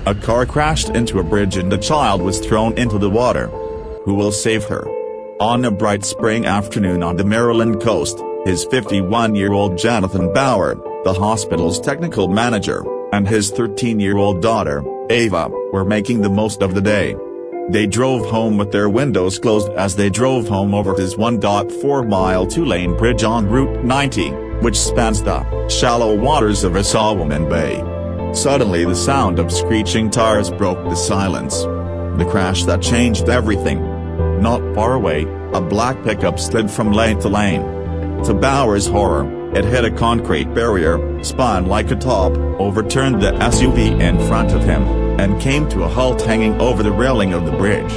A car crashed into a bridge and a child was thrown into the water. Who will save her? On a bright spring afternoon on the Maryland coast, his 51-year-old Jonathan Bauer, the hospital's technical manager, and his 13-year-old daughter, Ava, were making the most of the day. They drove home with their windows closed as they drove home over his 1.4-mile two-lane bridge on Route 90, which spans the shallow waters of Assawaman Bay. Suddenly the sound of screeching tires broke the silence. The crash that changed everything. Not far away, a black pickup slid from lane to lane. To Bauer's horror, it hit a concrete barrier, spun like a top, overturned the SUV in front of him, and came to a halt hanging over the railing of the bridge.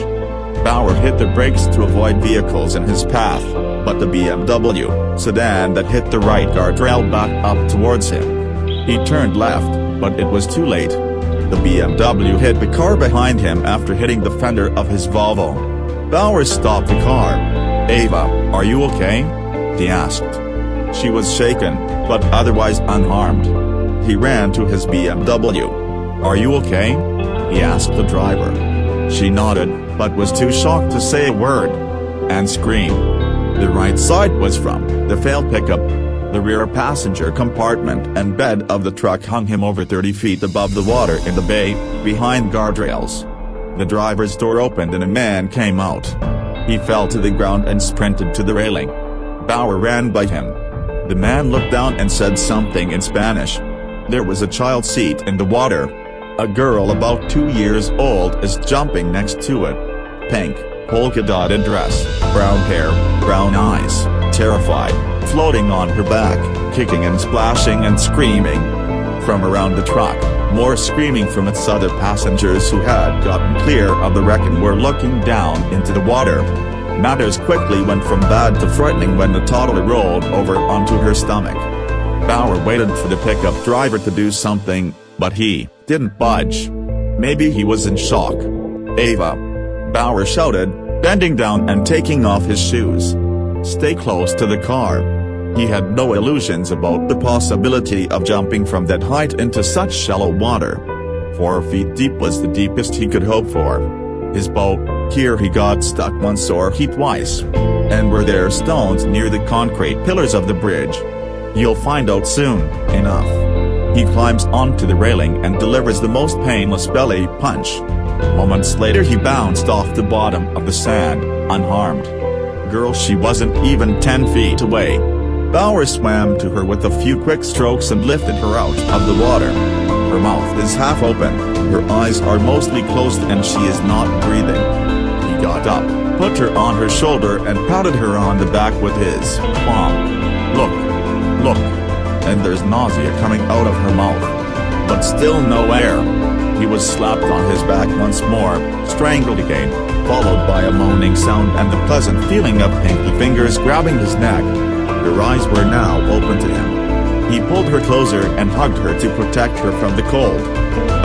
Bauer hit the brakes to avoid vehicles in his path, but the BMW sedan that hit the right guardrail backed up towards him. He turned left, but it was too late. The BMW hit the car behind him after hitting the fender of his Volvo. Bauer stopped the car. "Ava, are you okay?" he asked. She was shaken, but otherwise unharmed. He ran to his BMW. "Are you okay?" he asked the driver. She nodded, but was too shocked to say a word. And screamed. The right side was from the failed pickup. The rear passenger compartment and bed of the truck hung him over 30 feet above the water in the bay, behind guardrails. The driver's door opened and a man came out. He fell to the ground and sprinted to the railing. Bauer ran by him. The man looked down and said something in Spanish. There was a child seat in the water. A girl about 2 years old is jumping next to it. Pink, polka-dotted dress, brown hair, brown eyes, terrified, floating on her back, kicking and splashing and screaming. From around the truck, more screaming from its other passengers who had gotten clear of the wreck and were looking down into the water. Matters quickly went from bad to frightening when the toddler rolled over onto her stomach. Bauer waited for the pickup driver to do something, but he didn't budge. Maybe he was in shock. "Ava!" Bauer shouted, bending down and taking off his shoes. "Stay close to the car." He had no illusions about the possibility of jumping from that height into such shallow water. 4 feet deep was the deepest he could hope for. His boat, here he got stuck once or twice. And were there stones near the concrete pillars of the bridge? You'll find out soon enough. He climbs onto the railing and delivers the most painless belly punch. Moments later he bounced off the bottom of the sand, unharmed. Girl, she wasn't even 10 feet away. Bauer swam to her with a few quick strokes and lifted her out of the water. Her mouth is half open, her eyes are mostly closed and she is not breathing. He got up, put her on her shoulder and patted her on the back with his palm. "Look, look." And there's nausea coming out of her mouth. But still no air. He was slapped on his back once more, strangled again, followed by a moaning sound and the pleasant feeling of pinky fingers grabbing his neck. Her eyes were now open to him. He pulled her closer and hugged her to protect her from the cold.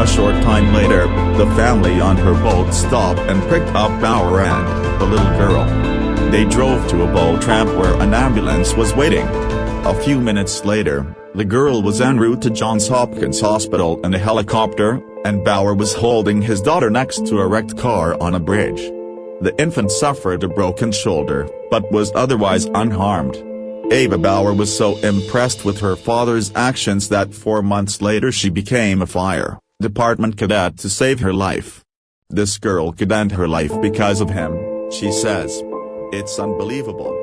A short time later, the family on her boat stopped and picked up Bauer and the little girl. They drove to a boat ramp where an ambulance was waiting. A few minutes later, the girl was en route to Johns Hopkins Hospital in a helicopter, and Bauer was holding his daughter next to a wrecked car on a bridge. The infant suffered a broken shoulder, but was otherwise unharmed. Ava Bauer was so impressed with her father's actions that 4 months later she became a fire department cadet to save her life. This girl could end her life because of him, she says. It's unbelievable.